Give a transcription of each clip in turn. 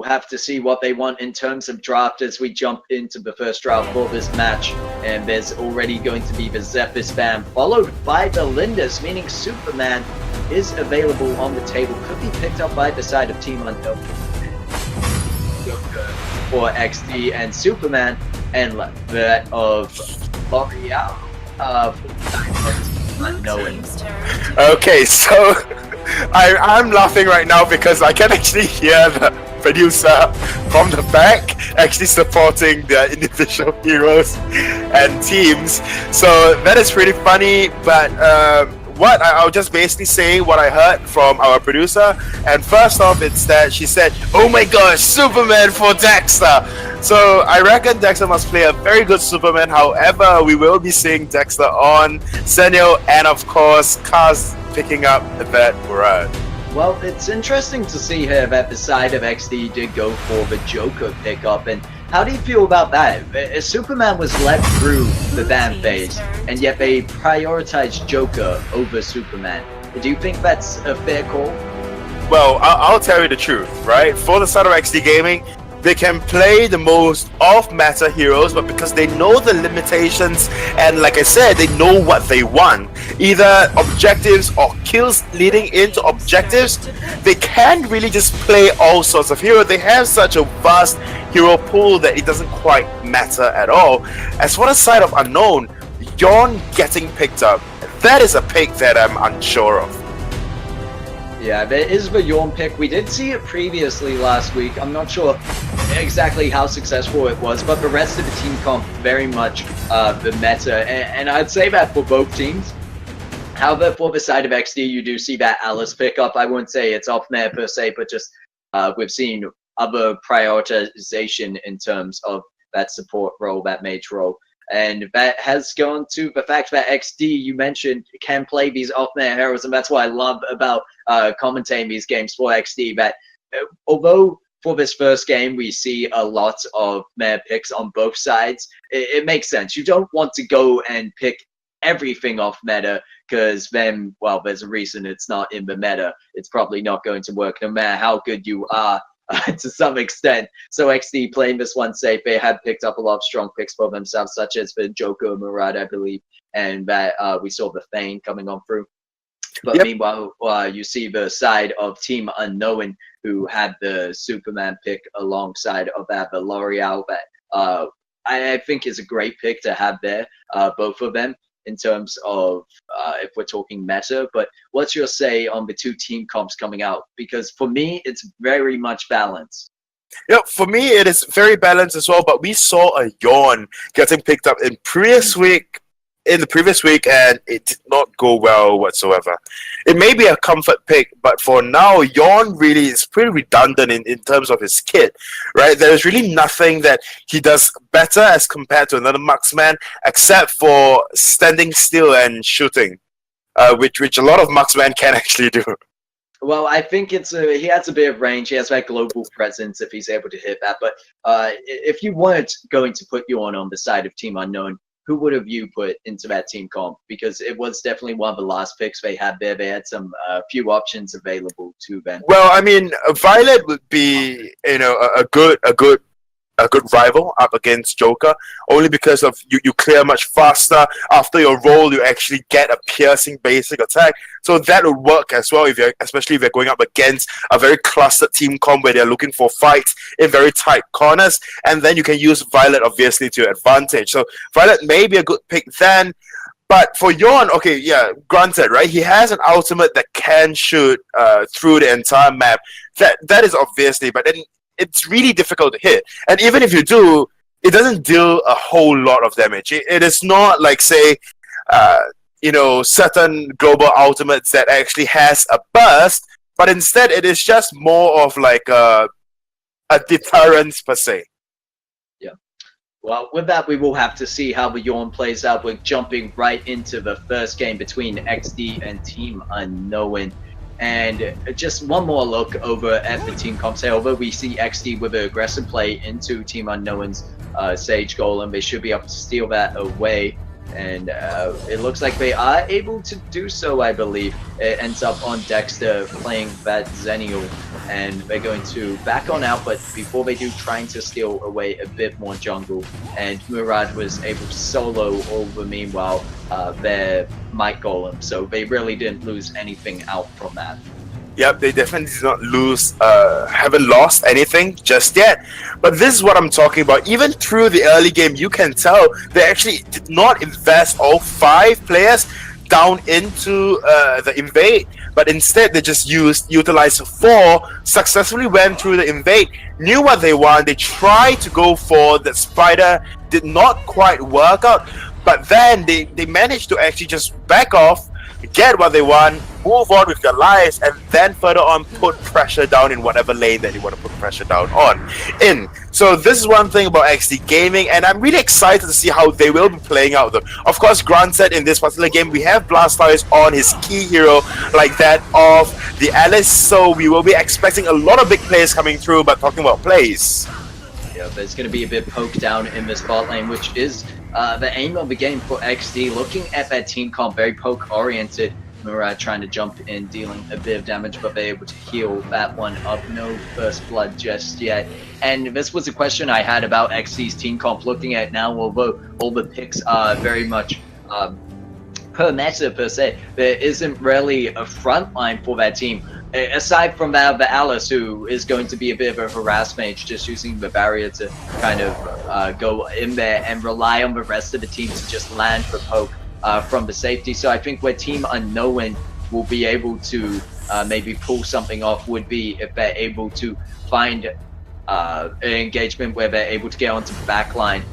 We'll have to see what they want in terms of draft as we jump into the first draft for this match. And there's already going to be the Zephyr spam, followed by the Lindas, meaning Superman is available on the table. Could be picked up by the side of Team Unknown for Exdee, and Superman and that of L'Oreal Unknown. Okay, so I'm laughing right now because I can actually hear the producer from the back actually supporting the individual heroes and teams. So that is pretty funny, but I'll just basically say what I heard from our producer. And first off, it's that she said, "Oh my gosh, Superman for Dexter." So I reckon Dexter must play a very good Superman. However, we will be seeing Dexter on Senio, and of course, Kaz picking up that Murad. Well, it's interesting to see here that the side of XD did go for the Joker pickup, and how do you feel about that? Superman was let through the ban phase, and yet they prioritized Joker over Superman. Do you think that's a fair call? Well, I'll tell you the truth, right? For the side of XD Gaming, they can play the most off-meta heroes, but because they know the limitations, and like I said, they know what they want, either objectives or kills leading into objectives, they can't really just play all sorts of heroes. They have such a vast hero pool that it doesn't quite matter at all. As for the side of Unknown, Yawn getting picked up, that is a pick that I'm unsure of. Yeah, there is the Yawn pick. We did see it previously last week. I'm not sure exactly how successful it was, but the rest of the team comp very much the meta, and I'd say that for both teams. However, for the side of XD, you do see that Alice pickup. I wouldn't say it's off meta per se, but just we've seen other prioritization in terms of that support role, that mage role. And that has gone to the fact that XD, you mentioned, can play these off-meta heroes, and that's what I love about commentating these games for XD, that although for this first game we see a lot of meta picks on both sides, it makes sense. You don't want to go and pick everything off meta, because then, well, there's a reason it's not in the meta. It's probably not going to work no matter how good you are. To some extent. So XD playing this one safe. They had picked up a lot of strong picks for themselves, such as the Joker Murad, I believe, and that we saw the Thane coming on through. But yep. Meanwhile, you see the side of Team Unknown, who had the Superman pick alongside of that, the L'Oreal, that I think is a great pick to have there, both of them, in terms of if we're talking meta. But what's your say on the two team comps coming out? Because for me, it's very much balanced. Yeah, for me, it is very balanced as well. But we saw a Yawn getting picked up in the previous week, and it did not go well whatsoever. It may be a comfort pick, but for now, Yawn really is pretty redundant in terms of his kit, right? There is really nothing that he does better as compared to another marksman, except for standing still and shooting, which a lot of marksmen can actually do. Well, I think he has a bit of range. He has that global presence if he's able to hit that. But if you weren't going to put Yawn on the side of Team Unknown, who would have you put into that team comp? Because it was definitely one of the last picks they had there. They had some few options available to them. Well, I mean, Violet would be, a good rival up against Joker, only because of you clear much faster. After your roll, you actually get a piercing basic attack, so that would work as well, especially if you're going up against a very clustered team comp where they're looking for fights in very tight corners, and then you can use Violet obviously to your advantage. So Violet may be a good pick then. But for Yawn, okay, yeah, granted, right? He has an ultimate that can shoot through the entire map. That is obviously, but then it's really difficult to hit. And even if you do, it doesn't deal a whole lot of damage. It is not like, say, certain global ultimates that actually has a burst, but instead it is just more of like a deterrence per se. Yeah. Well, with that, we will have to see how the Yawn plays out. We're jumping right into the first game between XD and Team Unknown. And just one more look over at the team comps here. Although we see XD with an aggressive play into Team Unknown's Sage Golem, they should be able to steal that away. and it looks like they are able to do so, I believe. It ends up on Dexter playing that Zennial, and they're going to back on out, but before they do, trying to steal away a bit more jungle, and Murad was able to solo over, meanwhile, their Might Golem, so they really didn't lose anything out from that. Yep, they definitely did not lose, haven't lost anything just yet. But this is what I'm talking about. Even through the early game, you can tell they actually did not invest all 5 players down into the invade, but instead they just utilized 4, successfully went through the invade, knew what they want, they tried to go for the spider, did not quite work out, but then they managed to actually just back off, get what they want, move on with their lives, and then further on put pressure down in whatever lane that they want to put pressure down in. So this is one thing about Exdee Gaming, and I'm really excited to see how they will be playing out though. Of course, granted, in this particular game we have Blastoise on his key hero like that of the Alice, so we will be expecting a lot of big players coming through. But talking about plays, yeah, there's going to be a bit poke down in this bot lane, which is the aim of the game for Exdee. Looking at that team comp, very poke oriented. Murad trying to jump in, dealing a bit of damage, but they're able to heal that one up. No first blood just yet. And this was a question I had about Exdee's team comp. Looking at now, although all the picks are very much per meta per se, there isn't really a front line for that team. Aside from that, the Alice, who is going to be a bit of a harass mage, just using the barrier to kind of go in there and rely on the rest of the team to just land the poke from the safety. So I think where Team Unknown will be able to maybe pull something off would be if they're able to find an engagement where they're able to get onto the back line,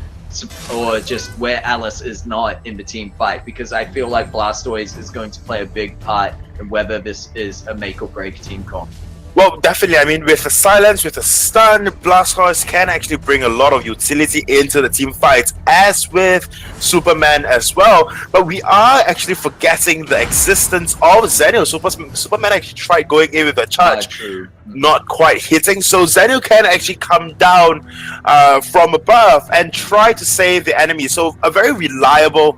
or just where Alice is not in the team fight, because I feel like Blastoise is going to play a big part in whether this is a make or break team comp. well, definitely. I mean, with a silence, with a stun, Blastoise can actually bring a lot of utility into the team fights, as with Superman as well. But we are actually forgetting the existence of Zenio. Superman actually tried going in with a charge, not quite hitting. So Zenio can actually come down from above and try to save the enemy. So a very reliable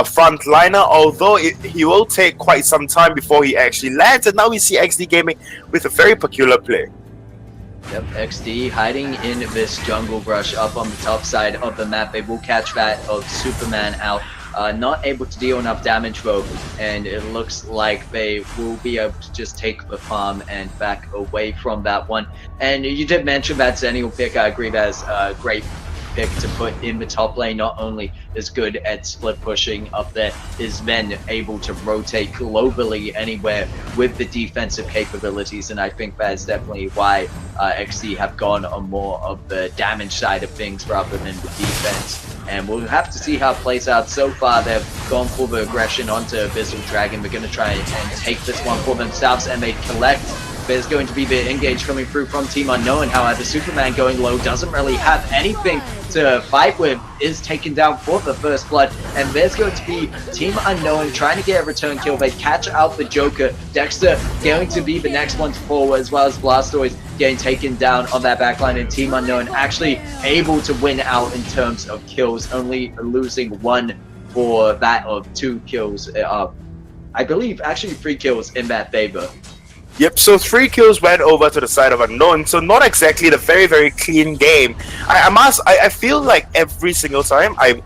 frontliner, although he will take quite some time before he actually lands. And now we see Exdee Gaming with a very peculiar play. Yep, Exdee hiding in this jungle brush up on the top side of the map. They will catch that of Superman out. Not able to deal enough damage though, and it looks like they will be able to just take the farm and back away from that one. And you did mention that Zennial pick. I agree that's a great pick to put in the top lane. Not only is good at split pushing up there, is then able to rotate globally anywhere with the defensive capabilities, and I think that's definitely why Exdee have gone on more of the damage side of things rather than the defense. And we'll have to see how it plays out. So far, they've gone for the aggression onto Abyssal Dragon. They're going to try and take this one for themselves, and they collect. There's going to be the engage coming through from Team Unknown. However, Superman going low doesn't really have anything to fight with, is taken down for the first blood, and there's going to be Team Unknown trying to get a return kill. They catch out the Joker. Dexter going to be the next one to fall, as well as Blastoise getting taken down on that backline, and Team Unknown actually able to win out in terms of kills, only losing 1 for that of 2 kills. I believe actually 3 kills in that favor. Yep, so 3 kills went over to the side of Unknown, so not exactly the very, very clean game. I feel like every single time I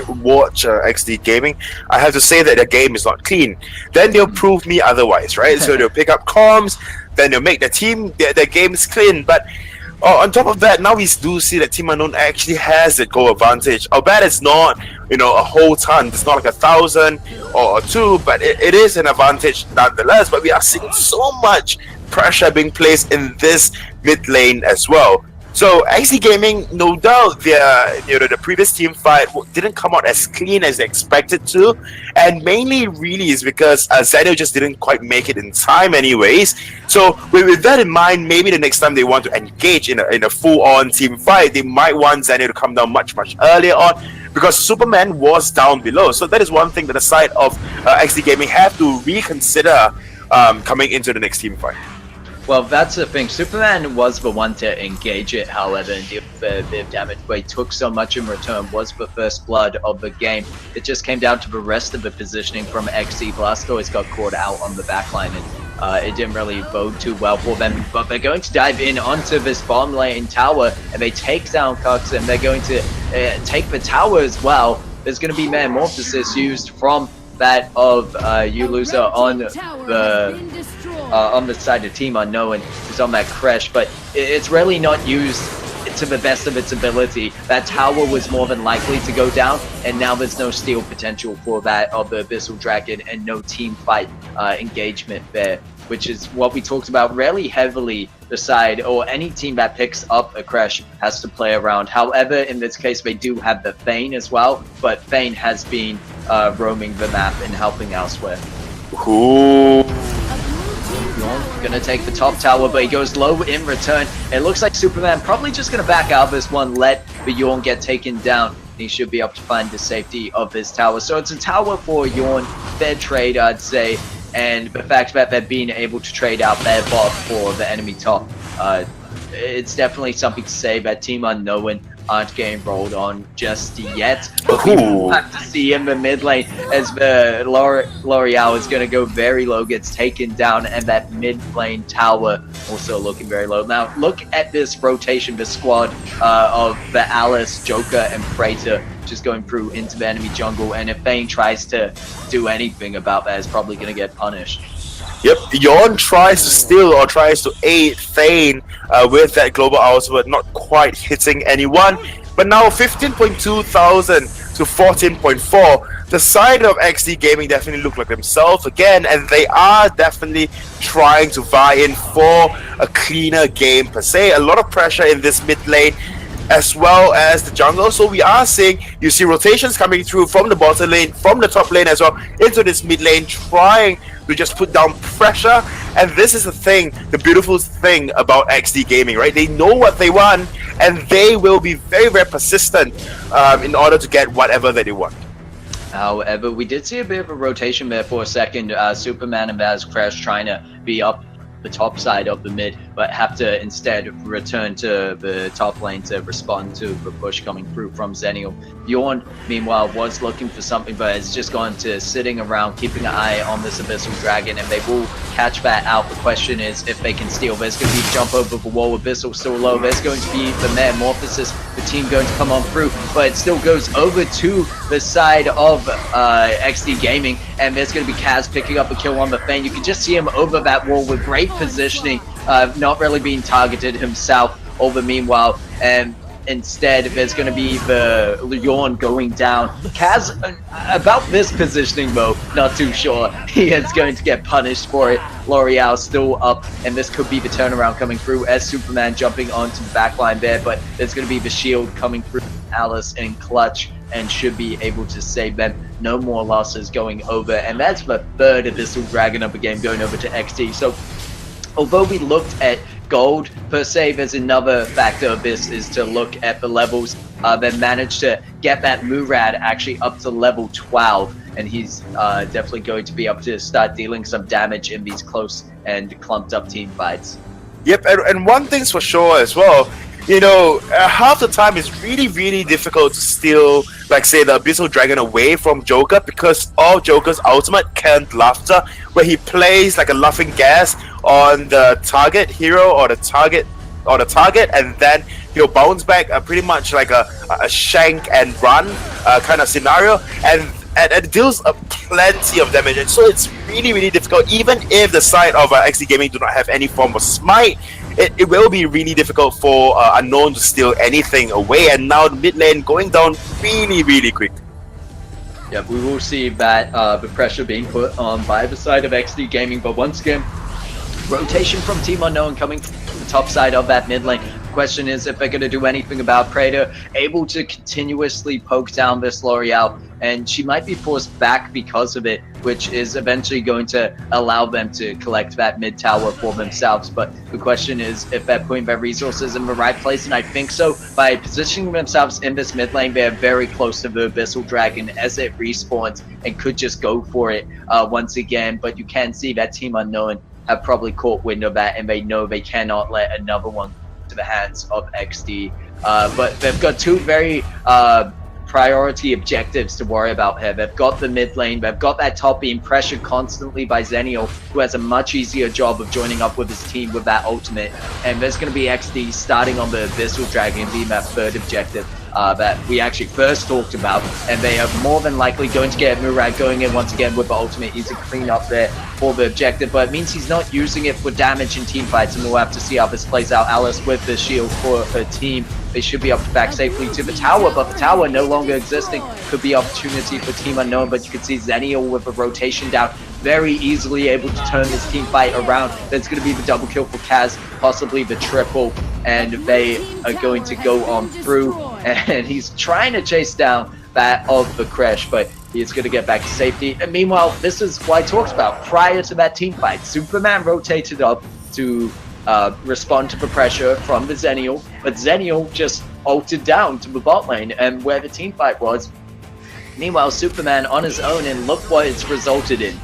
watch Exdee Gaming, I have to say that the game is not clean. Then they'll prove me otherwise, right? So they'll pick up comms, then they'll make the team, their games clean, but on top of that, now we do see that Team Unknown actually has the goal advantage. Albeit it's not, a whole ton. It's not like 1,000 or 2, but it is an advantage nonetheless. But we are seeing so much pressure being placed in this mid lane as well. So Exdee Gaming, no doubt, the previous team fight didn't come out as clean as they expected to, and mainly really is because Zenio just didn't quite make it in time, anyways. So with that in mind, maybe the next time they want to engage in a full-on team fight, they might want Zenio to come down much earlier on, because Superman was down below. So that is one thing that the side of Exdee Gaming have to reconsider coming into the next team fight. Well, that's the thing. Superman was the one to engage it, however, and deal with a bit of damage, but he took so much in return, was the first blood of the game. It just came down to the rest of the positioning from Exdee. Blastoise got caught out on the backline, and it didn't really bode too well for them. But they're going to dive in onto this bottom lane tower, and they take down Cux, and they're going to take the tower as well. There's going to be Metamorphosis used from that of Ulusa on the side of Team Unknown, who's on that crash, but it's really not used to the best of its ability. That tower was more than likely to go down, and now there's no steal potential for that of the Abyssal Dragon and no team fight engagement there, which is what we talked about really heavily. The side or any team that picks up a crash has to play around. However, in this case, they do have the Thane as well, but Thane has been roaming the map and helping elsewhere. Ooh. Gonna take the top tower, but he goes low in return. It looks like Superman probably just gonna back out this one, let the Yorn get taken down. He should be able to find the safety of this tower. So it's a tower for Yorn, fair trade, I'd say. And the fact that they're being able to trade out their bot for the enemy top, it's definitely something to say that Team Unknown aren't getting rolled on just yet. But we have to see in the mid lane as the L'Oreal is going to go very low, gets taken down, and that mid lane tower also looking very low. Now look at this rotation, the squad of the Alice, Joker, and Praetor just going through into the enemy jungle, and if Thane tries to do anything about that, it's probably going to get punished. Yep, Yorn tries to steal or tries to aid Thane with that global ultimate, not quite hitting anyone. But now 15.2 thousand to 14.4. The side of Exdee Gaming definitely look like themselves again, and they are definitely trying to vie in for a cleaner game per se. A lot of pressure in this mid lane, as well as the jungle. So we are seeing, you see rotations coming through from the bottom lane, from the top lane as well, into this mid lane, trying to just put down pressure. And this is the thing, the beautiful thing about Exdee Gaming, right? They know what they want, and they will be very, very persistent in order to get whatever that they want. However, we did see a bit of a rotation there for a second. Superman and Vaz Crash trying to be up the top side of the mid, but have to instead return to the top lane to respond to the push coming through from Zenial. Yorn, meanwhile, was looking for something, but has just gone to sitting around, keeping an eye on this Abyssal Dragon, and they will catch that out. The question is if they can steal. There's going to be jump over the wall. Abyssal still low. There's going to be the Metamorphosis, the team going to come on through, but it still goes over to the side of Exdee Gaming, and there's going to be Kaz picking up a kill on the Thane. You can just see him over that wall with great positioning, not really being targeted himself over meanwhile, and instead there's going to be the Yorn going down. Kaz, about this positioning though, not too sure. He is going to get punished for it. L'Oreal still up, and this could be the turnaround coming through as Superman jumping onto the backline there, but there's going to be the shield coming through Alice and Clutch, and should be able to save them. No more losses going over, and that's the third Abyssal Dragon of the game going over to Exdee. So although we looked at gold per se, there's another factor of this is to look at the levels. They managed to get that Murad actually up to level 12, and he's definitely going to be able to start dealing some damage in these close and clumped up team fights. Yep, and one thing's for sure as well, you know, half the time it's really, really difficult to steal, like say, the Abyssal Dragon away from Joker, because of Joker's ultimate, Canned Laughter, where he plays like a laughing gas on the target hero or the target, and then he'll bounce back pretty much like a shank and run kind of scenario, and it deals plenty of damage, and so it's really, really difficult. Even if the side of Exdee Gaming do not have any form of smite, it will be really difficult for Unknown to steal anything away, and now the mid lane going down really, really quick. Yeah, we will see that the pressure being put on by the side of Exdee Gaming, but once again, rotation from Team Unknown coming from the top side of that mid lane. The question is if they're going to do anything about Praetor, able to continuously poke down this L'Oreal, and she might be forced back because of it, which is eventually going to allow them to collect that mid tower for themselves. But the question is if they're putting their resources in the right place, and I think so. By positioning themselves in this mid lane, they're very close to the Abyssal Dragon as it respawns and could just go for it once again. But you can see that Team Unknown have probably caught wind of that, and they know they cannot let another one to the hands of Exdee. But they've got two very priority objectives to worry about here. They've got the mid lane, they've got that top being pressured constantly by Zennial, who has a much easier job of joining up with his team with that ultimate. And there's going to be Exdee starting on the Abyssal Dragon being that third objective that we actually first talked about, and they are more than likely going to get Murad going in once again with the ultimate. He's a clean up there for the objective, but it means he's not using it for damage in team fights, and we'll have to see how this plays out. Alice with the shield for her team. They should be able to back safely to the tower, but the tower no longer existing could be opportunity for Team Unknown, but you can see Zennial with a rotation down, very easily able to turn this team fight around. There's going to be the double kill for Kaz, possibly the triple, and they are going to go on through, and he's trying to chase down that of the Crash, but he's going to get back to safety. And meanwhile, this is what I talked about prior to that team fight. Superman rotated up to respond to the pressure from the Zennial, but Zennial just ulted down to the bot lane and where the team fight was. Meanwhile, Superman on his own, and look what it's resulted in.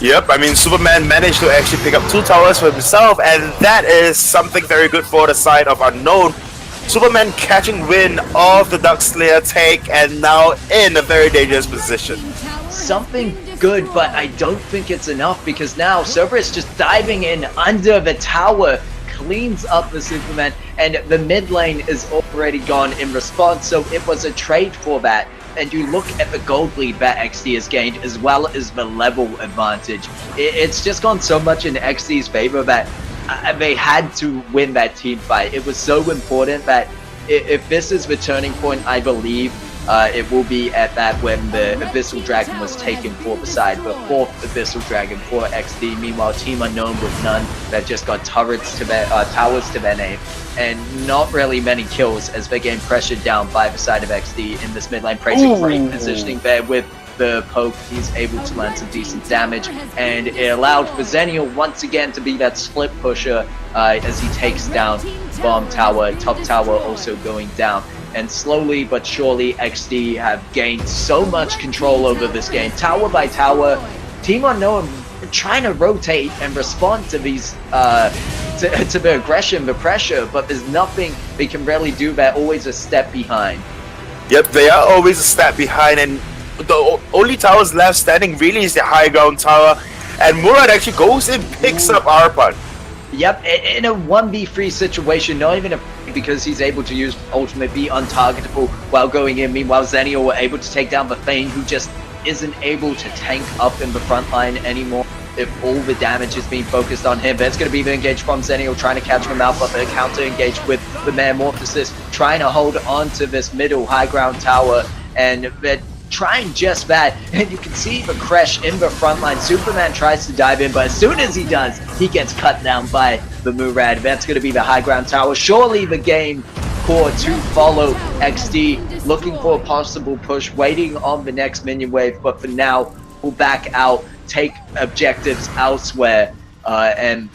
Yep, I mean, Superman managed to actually pick up 2 towers for himself, and that is something very good for the side of Unknown. Superman catching wind of the Darkslayer take, and now in a very dangerous position. Something good, but I don't think it's enough, because now Cerberus just diving in under the tower cleans up the Superman, and the mid lane is already gone in response, so it was a trade for that. And you look at the gold lead that Exdee has gained, as well as the level advantage. It's just gone so much in Exdee's favor that they had to win that team fight. It was so important that if this is the turning point, I believe it will be at that when the Abyssal Dragon was taken for the side, the 4th Abyssal Dragon for Exdee. Meanwhile, Team Unknown with none, that just got turrets to their towers to their name, and not really many kills as they getting pressured down by the side of Exdee in this mid lane. Praising great positioning there with the poke. He's able to land some decent damage, and it allowed for Zennial once again to be that split pusher as he takes down bomb tower, top tower also going down. And slowly but surely, Exdee have gained so much control over this game. Tower by tower, Team Unknown trying to rotate and respond to these, to the aggression, the pressure, but there's nothing they can really do. They're always a step behind. Yep, they are always a step behind, and the only towers left standing really is the high ground tower, and Murad actually goes and picks up Arpan. Yep, in a 1v3 situation, not even because he's able to use ultimate, be untargetable while going in. Meanwhile, Zennial were able to take down the Thane, who just isn't able to tank up in the front line anymore if all the damage is being focused on him. There's going to be the engage from Zennial trying to catch him out, but the counter engage with the Metamorphosis trying to hold on to this middle high ground tower, and they're trying just that, and you can see the Crash in the front line. Superman tries to dive in, but as soon as he does, he gets cut down by the Murad. That's going to be the high ground tower. Surely the game core to follow. Exdee looking for a possible push, waiting on the next minion wave, but for now, we'll back out, take objectives elsewhere, and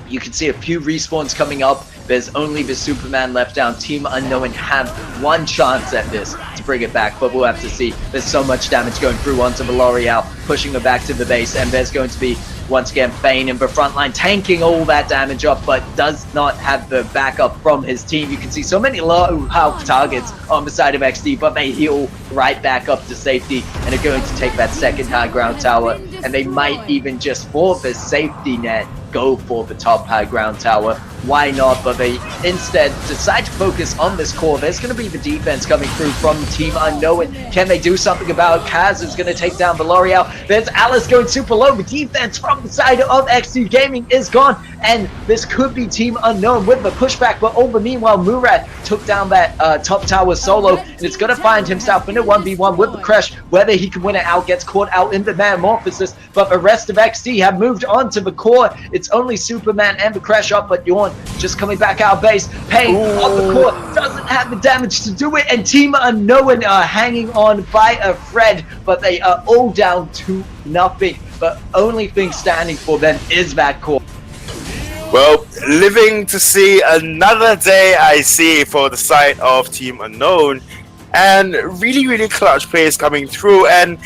you can see a few respawns coming up. There's only the Superman left down. Team Unknown have one chance at this to bring it back, but we'll have to see. There's so much damage going through onto the L'Oreal, pushing her back to the base, and there's going to be, once again, Thane in the front line, tanking all that damage up, but does not have the backup from his team. You can see so many low health targets on the side of Exdee, but they heal right back up to safety, and are going to take that second high ground tower, and they might even just, for the safety net, go for the top high ground tower. Why not? But they instead decide to focus on this core. There's going to be the defense coming through from Team Unknown. Can they do something about it? Kaz is going to take down the L'Oreal. There's Alice going super low. The defense from the side of Exdee Gaming is gone, and this could be Team Unknown with the pushback. But over meanwhile, Murad took down that top tower solo, and it's going to find himself in a 1v1 with the Crash. Whether he can win it out, gets caught out in the Metamorphosis, but the rest of Exdee have moved on to the core. It's only Superman and the Crash up, but Yawn just coming back out of base. Pain on the core, doesn't have the damage to do it, and Team Unknown are hanging on by a thread, but they are all down to nothing. The only thing standing for them is that core. Well, living to see another day, I see, for the side of Team Unknown, and really clutch plays coming through, and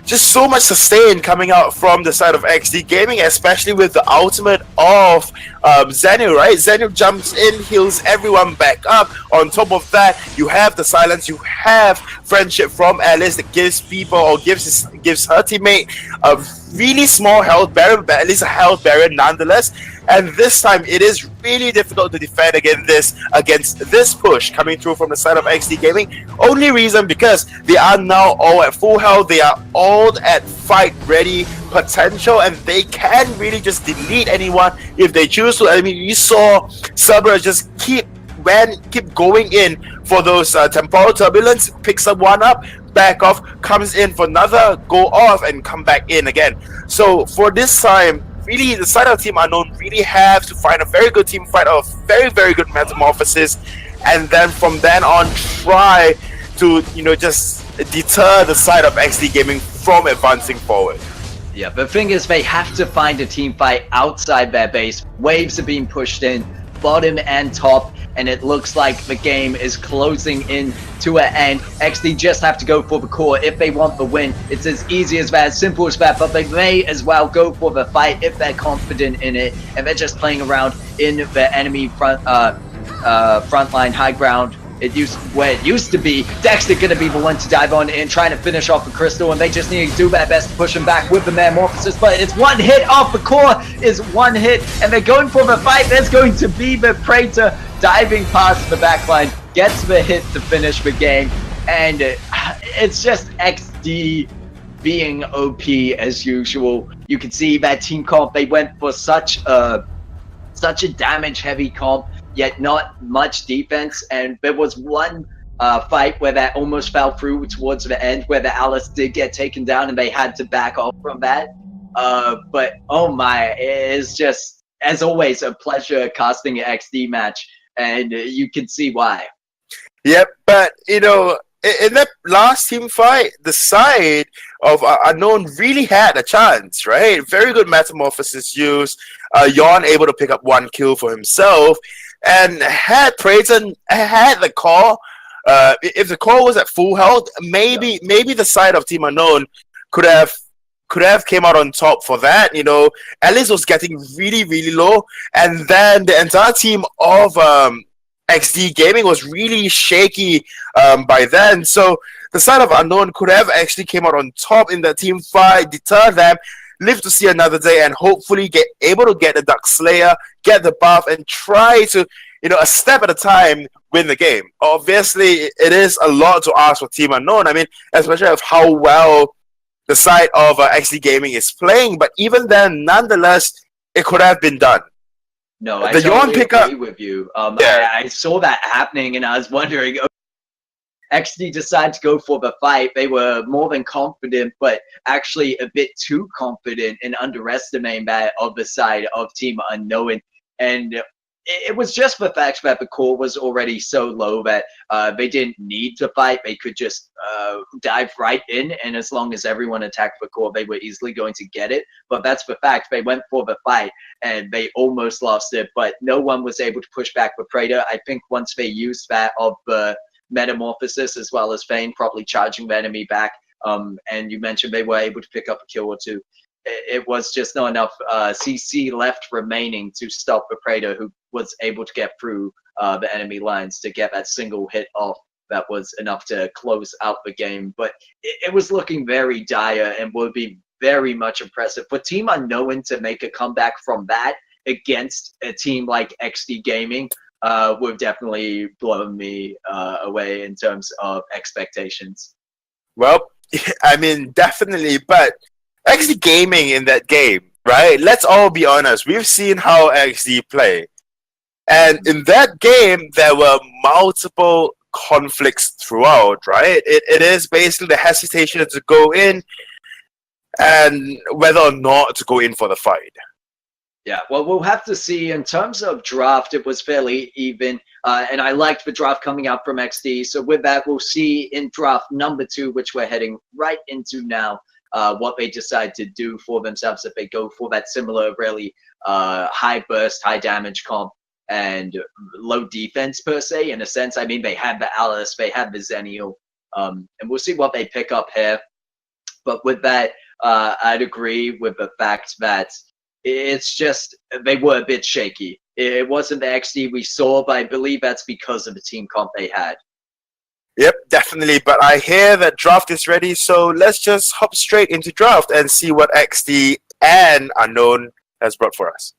just so much sustain coming out from the side of Exdee Gaming, especially with the ultimate of Zenu, right? Zenu jumps in, heals everyone back up. On top of that, you have the silence, you have friendship from Alice that gives people, or gives her teammate a really small health barrier, but at least a health barrier nonetheless. And this time, it is really difficult to defend against this push coming through from the side of Exdee Gaming. Only reason because they are now all at full health, they are all at fight ready potential, and they can really just delete anyone if they choose to. I mean, you saw Cerberus just keep going in for those temporal turbulence, picks one up, back off, comes in for another, go off, and come back in again. So for this time, really, the side of Team Unknown really have to find a very good team fight, a very, very good metamorphosis, and then from then on try to, just deter the side of Exdee Gaming from advancing forward. Yeah, the thing is, they have to find a team fight outside their base. Waves are being pushed in, bottom and top, and it looks like the game is closing in to an end. Exdee just have to go for the core if they want the win. It's as easy as that, as simple as that, but they may as well go for the fight if they're confident in it, and they're just playing around in the enemy frontline high ground. Where it used to be, Dexter gonna be the one to dive on in, trying to finish off the crystal, and they just need to do their best to push him back with the metamorphosis. But it's one hit off the core, is one hit, and they're going for the fight. There's going to be the Praetor diving past the backline, gets the hit to finish the game, and it's just Exdee being OP as usual. You can see that team comp, they went for such a damage heavy comp, yet not much defense. And there was one fight where that almost fell through towards the end, where the Alice did get taken down and they had to back off from that. But oh my, it is just, as always, a pleasure casting an Exdee match, and you can see why. Yep, but in that last team fight, the side of Unknown really had a chance, right? Very good metamorphosis used. Yon able to pick up one kill for himself, and had Praetor had the core. If the core was at full health, maybe the side of Team Unknown could have came out on top for that. Alice was getting really, really low, and then the entire team of Exdee Gaming was really shaky by then. So the side of Unknown could have actually came out on top in the team fight, deter them, live to see another day, and hopefully able to get the Dark Slayer, get the buff, and try to, a step at a time, win the game. Obviously, it is a lot to ask for Team Unknown. I mean, especially of how well the side of Exdee Gaming is playing, but even then, nonetheless, it could have been done. No, I totally agree with you. Yeah. I saw that happening, and I was wondering, Exdee decided to go for the fight. They were more than confident, but actually a bit too confident in underestimating that of the side of Team Unknown. And it was just the fact that the core was already so low that they didn't need to fight. They could just dive right in, and as long as everyone attacked the core, they were easily going to get it. But that's the fact. They went for the fight, and they almost lost it, but no one was able to push back the Praetor. I think once they used that of the metamorphosis as well as Fane, probably charging the enemy back, and you mentioned they were able to pick up a kill or two. It was just not enough CC left remaining to stop the Praetor, who was able to get through the enemy lines to get that single hit off that was enough to close out the game. But it was looking very dire, and would be very much impressive for Team Unknown to make a comeback from that against a team like Exdee Gaming. Would definitely blown me away in terms of expectations. Well, I mean, definitely, but Exdee Gaming in that game, right? Let's all be honest. We've seen how Exdee play. And in that game, there were multiple conflicts throughout, right? It is basically the hesitation to go in and whether or not to go in for the fight. Yeah, well, we'll have to see. In terms of draft, it was fairly even, and I liked the draft coming out from Exdee. So with that, we'll see in draft number 2, which we're heading right into now, what they decide to do for themselves if they go for that similar, really high burst, high damage comp and low defense per se, in a sense. I mean, they had the Alice, they had the Zennial, and we'll see what they pick up here. But with that, I'd agree with the fact that it's just they were a bit shaky. It wasn't the XD we saw, but I believe that's because of the team comp they had. Yep, definitely. But I hear that draft is ready, so let's just hop straight into draft and see what XD and Unknown has brought for us.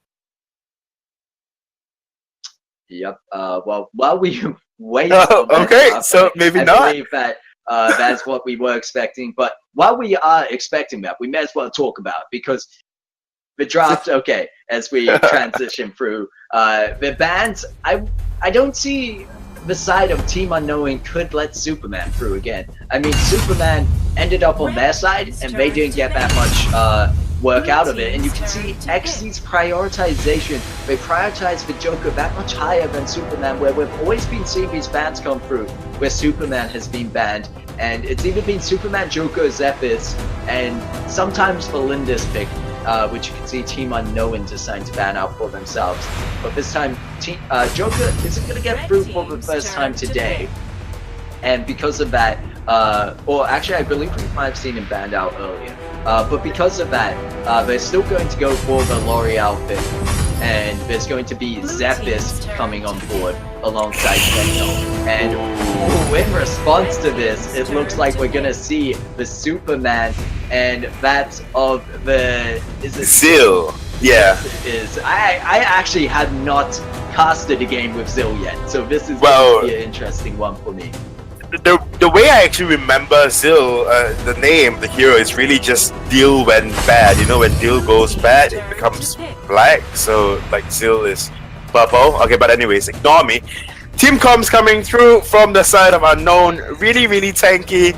Yep. Well, while we wait Oh, on that okay, draft, so maybe I not. believe that that's what we were expecting. But while we are expecting that, we may as well talk about it, because the draft. Okay, as we transition through the bans, I don't see the side of Team Unknowing could let Superman through again. I mean, Superman ended up on their side, and they didn't get that much work out of it. And you can see Exdee's prioritization. They prioritize the Joker that much higher than Superman, where we've always been seeing these bans come through, where Superman has been banned. And it's either been Superman, Joker, Zephyr's, and sometimes Belinda's pick, which you can see Team Unknown deciding to ban out for themselves. But this time, Joker isn't going to get through for the first time today. And because of that, or actually I believe we might have seen him banned out earlier. But because of that, they're still going to go for the L'Oreal pick. And there's going to be Zephyr's coming on board alongside Sentinel. And in response to this, it looks like we're going to see the Superman, and that's of the... Is it Zil. Yeah. I actually had not casted a game with Zil yet, so this is going to be an interesting one for me. The way I actually remember Zil, the name, the hero, is really just Dil when bad. You know, when Dil goes bad, it becomes black. So, like, Zil is purple. Okay, but anyways, ignore me. Team comms coming through from the side of Unknown. Really, really tanky.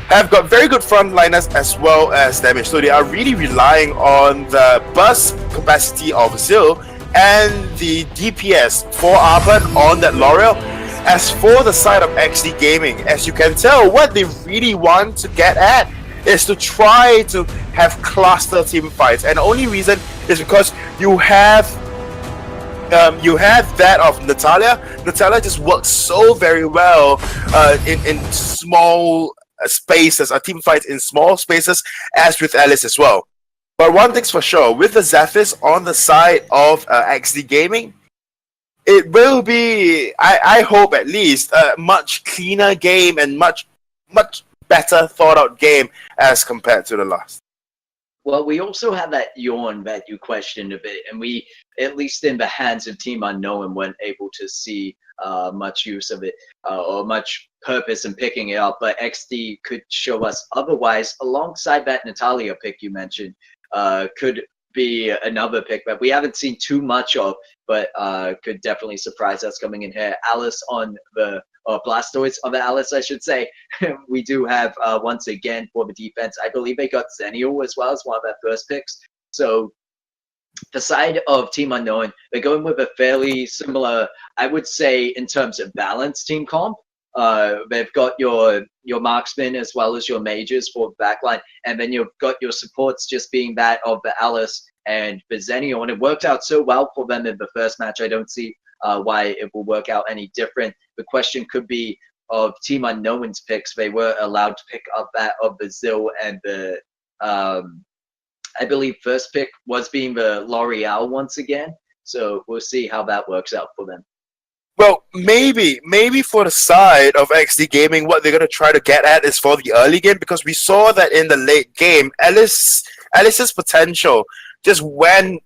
Have got very good frontliners as well as damage. So they are really relying on the burst capacity of Zil and the DPS for Arban on that L'Oreal. As for the side of Exdee Gaming, as you can tell, what they really want to get at is to try to have cluster team fights, and the only reason is because you have that of Natalia. Natalia just works so very well in small spaces, team fights in small spaces, as with Alice as well. But one thing's for sure, with the Zephyrs on the side of Exdee Gaming, it will be, I hope at least, a much cleaner game and much better thought out game as compared to the last. Well, we also have that yawn that you questioned a bit, and we, at least in the hands of Team Unknown, weren't able to see much use of it or much purpose in picking it up. But XD could show us otherwise, alongside that Natalia pick you mentioned, could be another pick that we haven't seen too much of, but could definitely surprise us coming in here. Alice on the Blastoise on the Alice, I should say. We do have once again for the defense, I believe they got Zenio as well as one of their first picks. So the side of Team Unknown, they're going with a fairly similar, I would say, in terms of balance team comp. They've got your marksmen as well as your mages for backline, and then you've got your supports just being that of the Alice and the Zenio, and it worked out so well for them in the first match. I don't see why it will work out any different. The question could be of Team Unknown's picks. They were allowed to pick up that of the Zil and the I believe first pick was being the L'Oreal once again. So we'll see how that works out for them. Well, maybe for the side of Exdee Gaming, what they're going to try to get at is for the early game, because we saw that in the late game, Alice's potential just went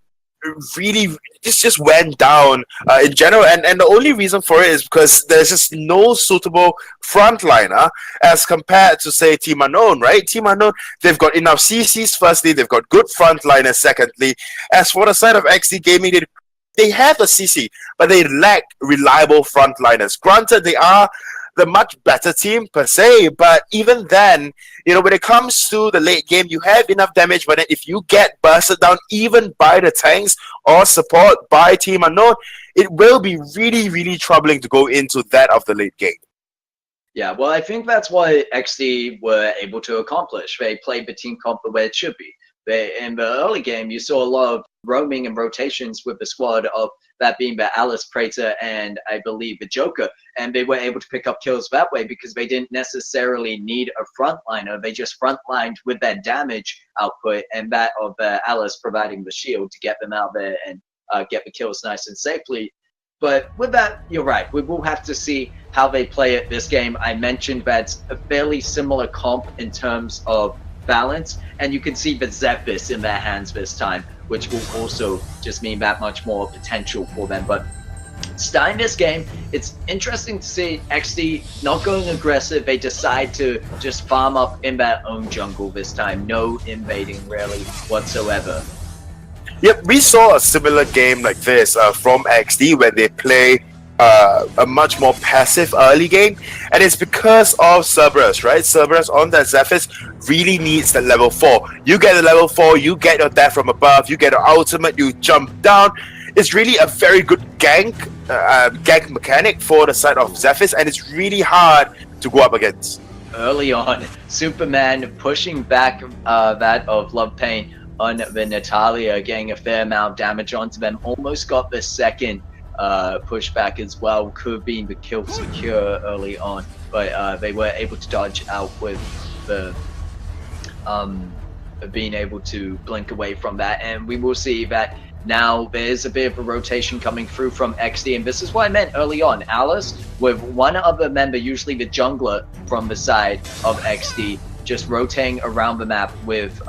down in general, and the only reason for it is because there's just no suitable frontliner as compared to, say, Team Unknown, right? Team Unknown, they've got enough CCs firstly, they've got good frontliners secondly. As for the side of Exdee Gaming, they have the CC, but they lack reliable frontliners. Granted, they are the much better team per se, but even then, you know, when it comes to the late game, you have enough damage, but if you get bursted down even by the tanks or support by Team Unknown, it will be really, really troubling to go into that of the late game. Yeah, well, I think that's what XD were able to accomplish. They played the team comp the way it should be. In the early game, you saw a lot of roaming and rotations with the squad of that being the Alice, Praetor, and I believe the Joker. And they were able to pick up kills that way because they didn't necessarily need a frontliner. They just frontlined with their damage output and that of Alice providing the shield to get them out there and get the kills nice and safely. But with that, you're right. We will have to see how they play it this game. I mentioned that's a fairly similar comp in terms of balance, and you can see the Zephyrus in their hands this time, which will also just mean that much more potential for them. But starting this game, it's interesting to see Exdee not going aggressive. They decide to just farm up in their own jungle this time. No invading really whatsoever. Yep, we saw a similar game like this from Exdee when they play a much more passive early game, and it's because of Cerberus, right? Cerberus on that Zephyrus really needs the level 4. You get the level 4, you get your death from above, you get your ultimate, you jump down. It's really a very good gank mechanic for the side of Zephyrus, and it's really hard to go up against. Early on, Superman pushing back that of Love Pain on the Natalia, getting a fair amount of damage onto them. Almost got the second pushback as well. Could have been the kill secure early on, but they were able to dodge out with the being able to blink away from that. And we will see that now there's a bit of a rotation coming through from Exdee, and this is what I meant early on. Alice with one other member, usually the jungler from the side of Exdee, just rotating around the map with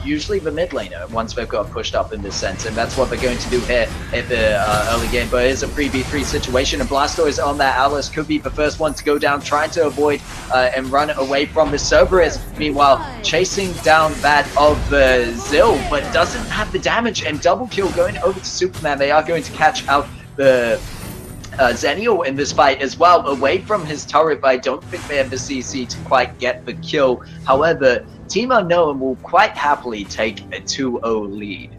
usually the mid laner once they've got pushed up in this sense, and that's what they're going to do here at the early game. But it is a 3v3 situation, and Blastoise on that Alice could be the first one to go down, trying to avoid and run away from the Cerberus. Meanwhile, chasing down that of the Zill, but doesn't have the damage, and double kill going over to Superman. They are going to catch out the Zenio in this fight as well, away from his turret, but I don't think they have the CC to quite get the kill. However, Team Unknown will quite happily take a 2-0 lead.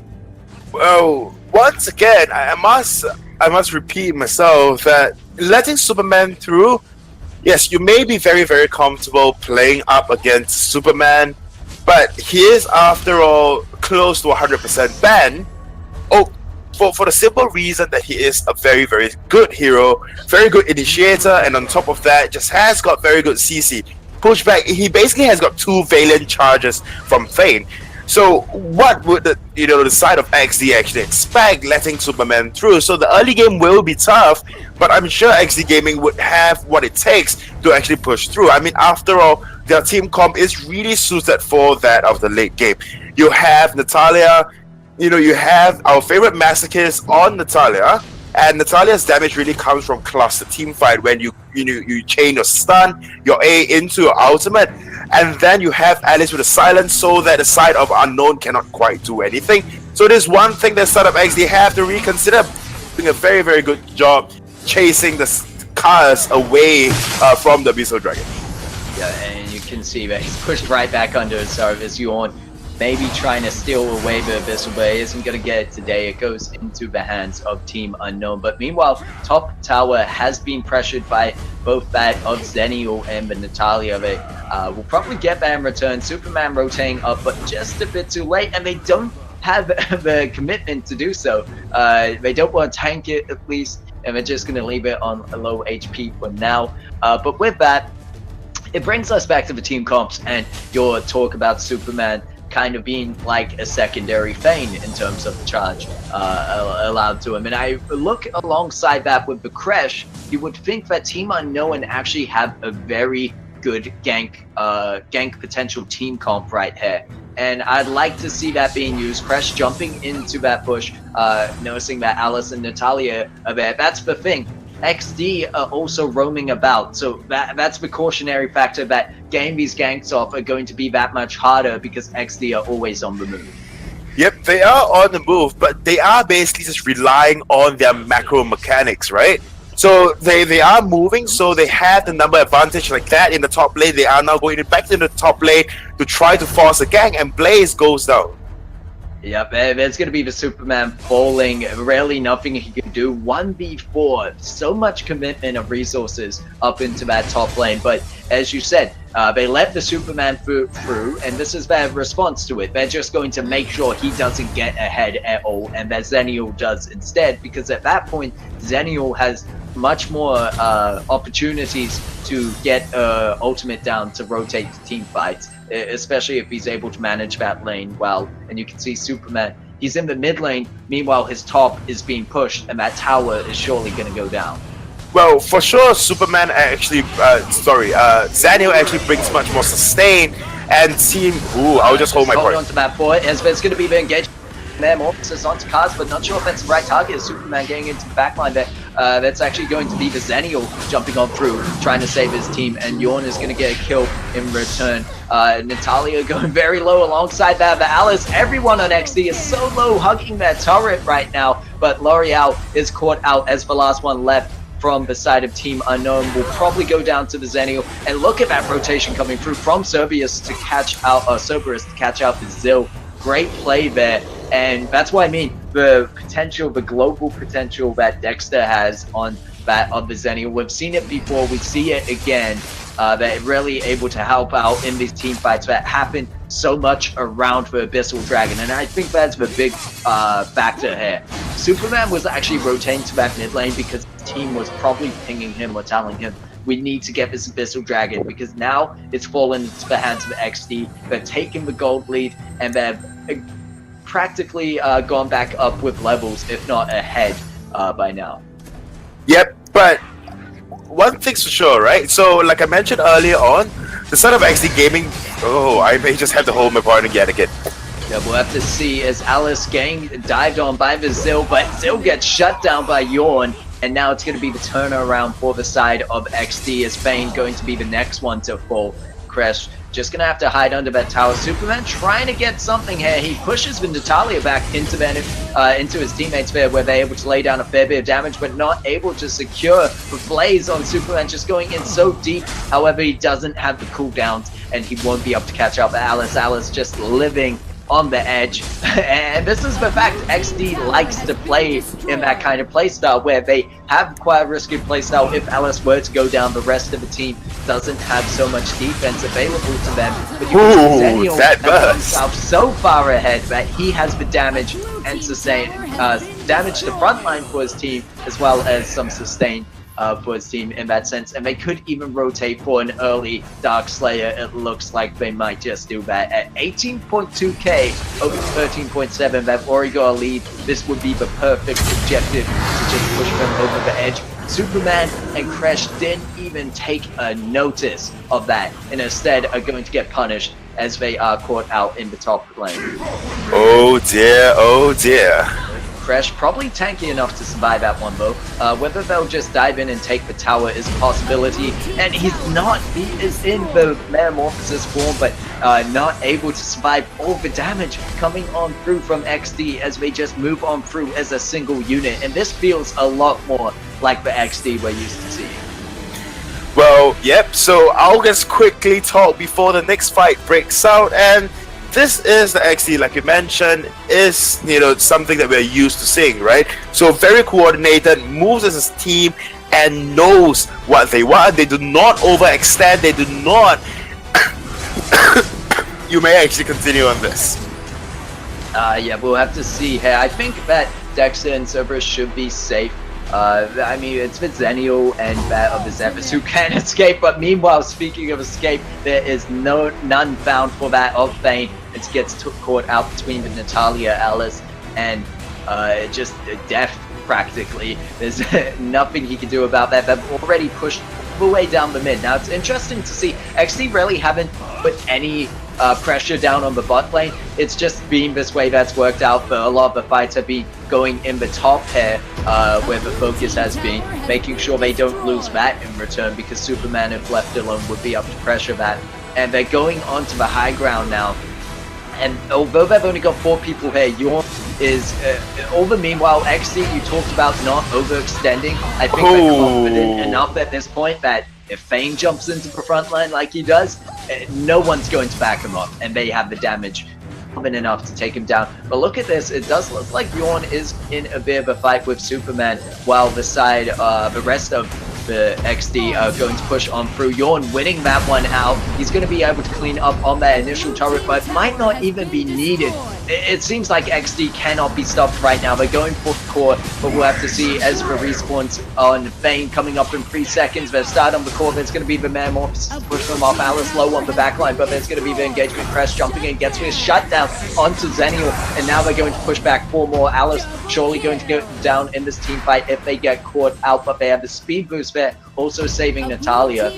Well, once again, I must repeat myself that letting Superman through, yes, you may be very, very comfortable playing up against Superman, but he is, after all, close to 100% ban. For the simple reason that he is a very, very good hero, very good initiator, and on top of that, just has got very good CC. Pushback, he basically has got 2 Valiant charges from Thane. So what would the side of Exdee actually expect letting Superman through? So the early game will be tough, but I'm sure Exdee Gaming would have what it takes to actually push through. I mean, after all, their team comp is really suited for that of the late game. You have Natalia, you have our favorite masochist on Natalia, and Natalia's damage really comes from cluster team fight when you chain your stun, your A into your ultimate, and then you have Alice with a silence so that the side of Unknown cannot quite do anything. So there's one thing that Startup X they have to reconsider, doing a very, very good job chasing the cars away from the Abyssal Dragon. Yeah, and you can see that he's pushed right back under his service. Yawn maybe trying to steal away the Abyssal, but he isn't going to get it today. It goes into the hands of Team Unknown. But meanwhile, top tower has been pressured by both that of Zenio and the Natalia. They will probably get that in return. Superman rotating up, but just a bit too late, and they don't have the commitment to do so. They don't want to tank it, at least, and they're just going to leave it on a low HP for now. But with that, it brings us back to the team comps and your talk about Superman kind of being like a secondary Thane in terms of the charge allowed to him. And I look alongside that with the Crash, you would think that Team Unknown actually have a very good gank potential team comp right here. And I'd like to see that being used. Crash jumping into that bush, noticing that Alice and Natalia are there. That's the thing. Exdee are also roaming about, so that's the cautionary factor that getting these ganks off are going to be that much harder because Exdee are always on the move. Yep, they are on the move, but they are basically just relying on their macro mechanics, right? So they are moving, so they have the number advantage like that in the top lane. They are now going back to the top lane to try to force a gank, and Blaze goes down. Yep, and it's going to be the Superman falling. Really nothing he can do. 1v4. So much commitment of resources up into that top lane. But as you said, they let the Superman through, and this is their response to it. They're just going to make sure he doesn't get ahead at all, and that Zenial does instead, because at that point, Zenial has much more opportunities to get ultimate down to rotate team fights, especially if he's able to manage that lane well. And you can see Superman, he's in the mid lane, meanwhile his top is being pushed, and that tower is surely going to go down. Well, for sure, Superman actually, Zaniel actually brings much more sustain, and team, I'll just hold my point. On to that point, as there's going to be the engagement. Morphosis onto Cars, but not sure if that's the right target. Superman getting into the backline there. That's actually going to be the Zenial jumping on through, trying to save his team, and Yorn is going to get a kill in return. Natalia going very low alongside that. The Alice, everyone on Exdee is so low, hugging that turret right now, but L'Oreal is caught out as the last one left from the side of Team Unknown. Will probably go down to the Zenial, and look at that rotation coming through from Cerberus to catch out the Zil. Great play there, and that's what I mean. The potential, the global potential that Dexter has on that of the Zenial. We've seen it before, we see it again. They're really able to help out in these team fights that happen so much around the Abyssal Dragon, and I think that's the big factor here. Superman was actually rotating to that mid lane because the team was probably pinging him or telling him, we need to get this Abyssal Dragon, because now it's fallen into the hands of Exdee. They're taking the gold lead, and they're practically gone back up with levels, if not ahead by now. Yep, but one thing's for sure, right? So, like I mentioned earlier on, the son of Exdee Gaming, I may just have to hold my partner yet again. Yeah, we'll have to see as Alice getting dived on by the Zil, but Zil gets shut down by Yorn. And now it's going to be the turnaround for the side of Exdee, as Fane going to be the next one to fall. Crash just going to have to hide under that tower. Superman trying to get something here. He pushes the Natalia back into his teammates there, where they're able to lay down a fair bit of damage, but not able to secure the blaze on Superman, just going in so deep. However, he doesn't have the cooldowns, and he won't be able to catch up with Alice. Alice just living on the edge, and this is the fact Exdee likes to play in that kind of playstyle, where they have quite a risky playstyle. If Alice were to go down, the rest of the team doesn't have so much defense available to them. But you can see Zenial has himself so far ahead that he has the damage and sustain damage to front line for his team, as well as some sustain for his team in that sense, and they could even rotate for an early Dark Slayer. It looks like they might just do that at 18.2k over 13.7. They've already got a lead. This would be the perfect objective to just push them over the edge. Superman and Crash didn't even take a notice of that, and instead are going to get punished as they are caught out in the top lane. Oh dear, oh dear. Crash probably tanky enough to survive that one though. Whether they'll just dive in and take the tower is a possibility, and he's not. He is in the Metamorphosis form, but not able to survive all the damage coming on through from Exdee as they just move on through as a single unit, and this feels a lot more like the Exdee we're used to seeing. Well, yep, so I'll just quickly talk before the next fight breaks out, and this is the Exdee, like you mentioned, is, something that we're used to seeing, right? So very coordinated, moves as a team, and knows what they want. They do not overextend, they do not... You may actually continue on this. Yeah, we'll have to see. Hey, I think that Dexter and Cerberus should be safe. I mean, it's the Zenial and that of the Zephyrs who can escape, but meanwhile, speaking of escape, there is none found for that of Fane. It gets caught out between the Natalia, Alice, and just death, practically. There's nothing he can do about that. They've already pushed the way down the mid. Now, it's interesting to see, Exdee really haven't put any pressure down on the bot lane. It's just been this way that's worked out for a lot of the fights have been going in the top here, where the focus has been, making sure they don't lose that in return, because Superman, if left alone, would be up to pressure that. And they're going onto the high ground now. And although they've only got 4 people here, Yorn is all the meanwhile, Exdee, you talked about not overextending. I think they're confident enough at this point that if Fane jumps into the front line like he does, no one's going to back him up, and they have the damage been enough to take him down. But look at this. It does look like Yorn is in a bit of a fight with Superman, while the rest of the Exdee are going to push on through. Yorn winning that one out. He's going to be able to clean up on that initial turret, but might not even be needed. It seems like Exdee cannot be stopped right now. They're going for the core, but we'll have to see as the respawns on Bane coming up in 3 seconds. They'll start on the core. There's going to be the man morphs, push them off. Alice low on the backline, but there's going to be the engagement. Crash jumping in, gets with shutdown onto Zenial, and now they're going to push back 4 more. Alice surely going to go down in this team fight if they get caught out, but they have the speed boost there, also saving Natalia.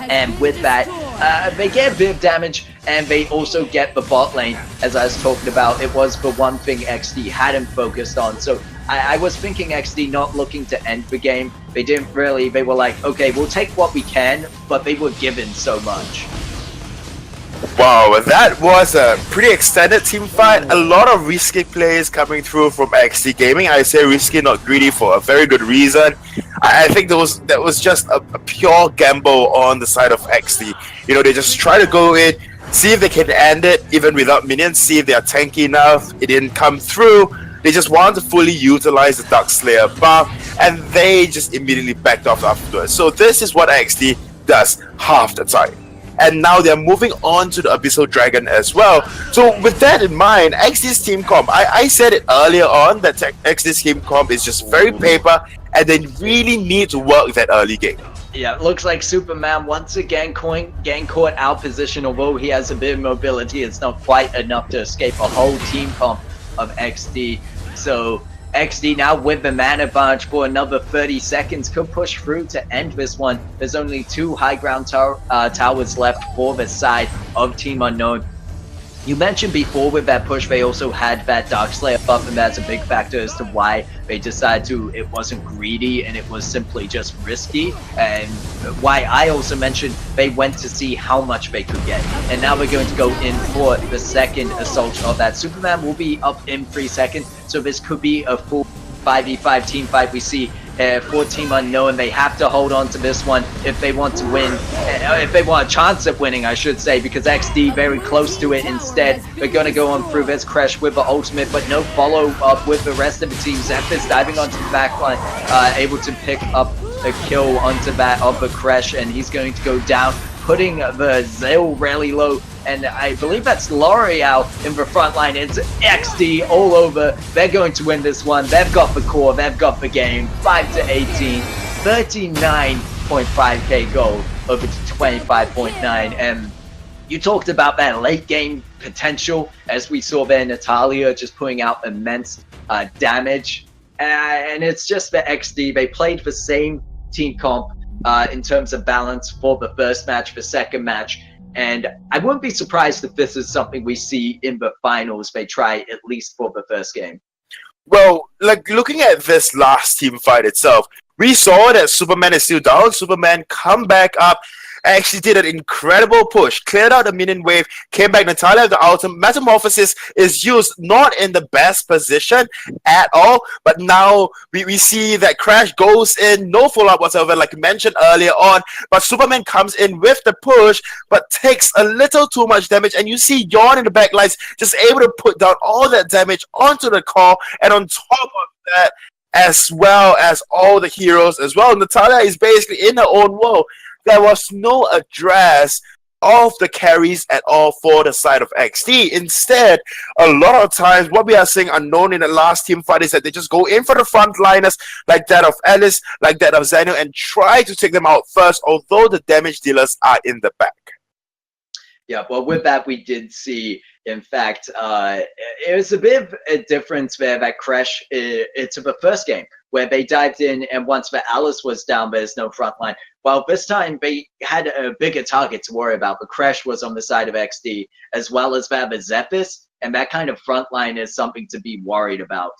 And with that, they get a bit of damage, and they also get the bot lane. As I was talking about, it was the one thing Exdee hadn't focused on. So I was thinking Exdee not looking to end the game. They didn't really. They were like, okay, we'll take what we can, but they were given so much. Wow, that was a pretty extended team fight. A lot of risky plays coming through from Exdee Gaming. I say risky, not greedy, for a very good reason. I think that was just a pure gamble on the side of Exdee. You know, they just try to go in, see if they can end it even without minions, see if they are tanky enough. It didn't come through. They just wanted to fully utilize the Dark Slayer buff, and they just immediately backed off afterwards. So this is what Exdee does half the time. And now they're moving on to the Abyssal Dragon as well. So with that in mind, Exdee's team comp, I said it earlier on that Exdee's team comp is just very paper, and they really need to work that early game. Yeah, it looks like Superman once again getting caught out position. Although he has a bit of mobility, it's not quite enough to escape a whole team comp of Exdee. So Exdee now with the mana advantage for another 30 seconds could push through to end this one. There's only 2 high ground towers left for the side of Team Unknown. You mentioned before with that push, they also had that Darkslayer buff, and that's a big factor as to why they decided to. It wasn't greedy, and it was simply just risky. And why I also mentioned they went to see how much they could get. And now they're going to go in for the second assault of that. Superman will be up in 3 seconds, so this could be a full 5v5 team fight. We see for Team Unknown, they have to hold on to this one if they want to win, if they want a chance at winning, I should say, because Exdee very close to it. Instead, they're going to go on through this Crash with the ultimate, but no follow-up with the rest of the team. Zephyr's diving onto the backline, able to pick up a kill onto that of the Crash, and he's going to go down, putting the Zale really low. And I believe that's L'Oreal in the front line. It's Exdee all over. They're going to win this one. They've got the core. They've got the game. 5-18, 39.5k gold over to 25.9. And you talked about that late game potential, as we saw there, Natalia just putting out immense damage. And it's just the Exdee. They played the same team comp in terms of balance for the first match, the second match. And I wouldn't be surprised if this is something we see in the finals. They try at least for the first game. Well, like looking at this last team fight itself, we saw that Superman is still down. Superman come back up, actually did an incredible push, cleared out the minion wave, came back. Natalia, the ultimate metamorphosis is used not in the best position at all, but now we see that Crash goes in, no follow-up whatsoever, like mentioned earlier on, but Superman comes in with the push, but takes a little too much damage, and you see Yawn in the backlines just able to put down all that damage onto the core, and on top of that, as well as all the heroes as well, Natalia is basically in her own world. There was no address of the carries at all for the side of Exdee. Instead, a lot of times what we are seeing Unknown in the last team fight is that they just go in for the frontliners, like that of Alice, like that of Zeno, and try to take them out first, although the damage dealers are in the back. Yeah, well, with that, we did see, in fact, it was a bit of a difference there that Crash, it's the first game, where they dived in, and once the Alice was down, there's no front line. Well, this time, they had a bigger target to worry about. The Crash was on the side of Exdee, as well as that the Zephyrus, and that kind of front line is something to be worried about.